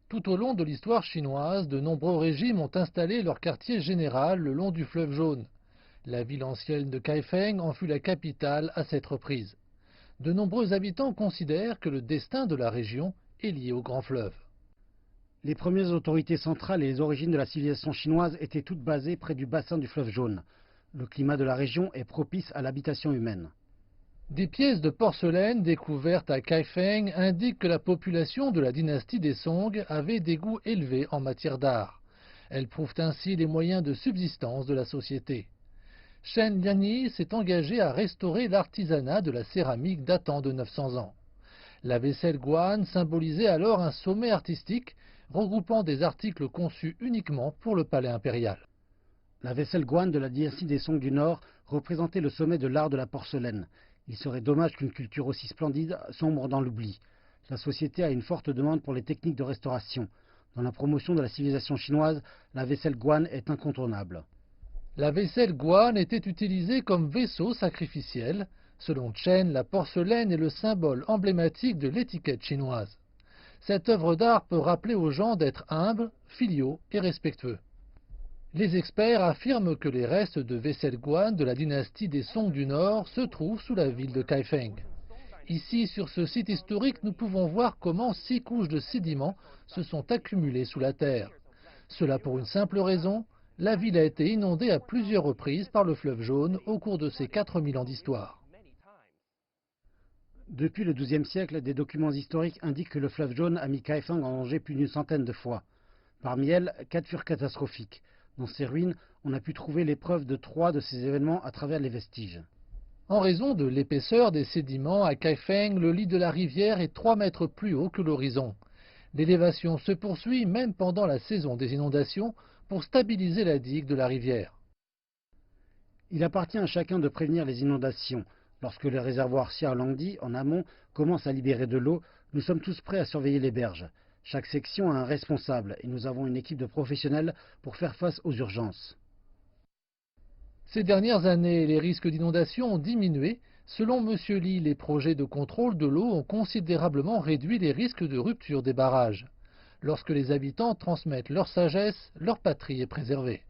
Tout au long de l'histoire chinoise, de nombreux régimes ont installé leur quartier général le long du fleuve Jaune. La ville ancienne de Kaifeng en fut la capitale à cette reprise. De nombreux habitants considèrent que le destin de la région est lié au grand fleuve. Les premières autorités centrales et les origines de la civilisation chinoise étaient toutes basées près du bassin du fleuve Jaune. Le climat de la région est propice à l'habitation humaine. Des pièces de porcelaine découvertes à Kaifeng indiquent que la population de la dynastie des Song avait des goûts élevés en matière d'art. Elles prouvent ainsi les moyens de subsistance de la société. Shen Lianyi s'est engagé à restaurer l'artisanat de la céramique datant de 900 ans. La vaisselle Guan symbolisait alors un sommet artistique regroupant des articles conçus uniquement pour le palais impérial. La vaisselle Guan de la dynastie des Song du Nord représentait le sommet de l'art de la porcelaine. Il serait dommage qu'une culture aussi splendide sombre dans l'oubli. La société a une forte demande pour les techniques de restauration. Dans la promotion de la civilisation chinoise, la vaisselle Guan est incontournable. La vaisselle Guan était utilisée comme vaisseau sacrificiel. Selon Chen, la porcelaine est le symbole emblématique de l'étiquette chinoise. Cette œuvre d'art peut rappeler aux gens d'être humbles, filiaux et respectueux. Les experts affirment que les restes de vaisselle Guan de la dynastie des Song du Nord se trouvent sous la ville de Kaifeng. Ici, sur ce site historique, nous pouvons voir comment 6 couches de sédiments se sont accumulées sous la terre. Cela pour une simple raison, la ville a été inondée à plusieurs reprises par le fleuve Jaune au cours de ses 4000 ans d'histoire. Depuis le XIIe siècle, des documents historiques indiquent que le fleuve Jaune a mis Kaifeng en danger plus d'une centaine de fois. Parmi elles, 4 furent catastrophiques. Dans ces ruines, on a pu trouver les preuves de 3 de ces événements à travers les vestiges. En raison de l'épaisseur des sédiments, à Kaifeng, le lit de la rivière est 3 mètres plus haut que l'horizon. L'élévation se poursuit même pendant la saison des inondations pour stabiliser la digue de la rivière. Il appartient à chacun de prévenir les inondations. Lorsque le réservoir Xiaolongdi, en amont, commence à libérer de l'eau, nous sommes tous prêts à surveiller les berges. Chaque section a un responsable et nous avons une équipe de professionnels pour faire face aux urgences. Ces dernières années, les risques d'inondation ont diminué. Selon M. Li, les projets de contrôle de l'eau ont considérablement réduit les risques de rupture des barrages. Lorsque les habitants transmettent leur sagesse, leur patrie est préservée.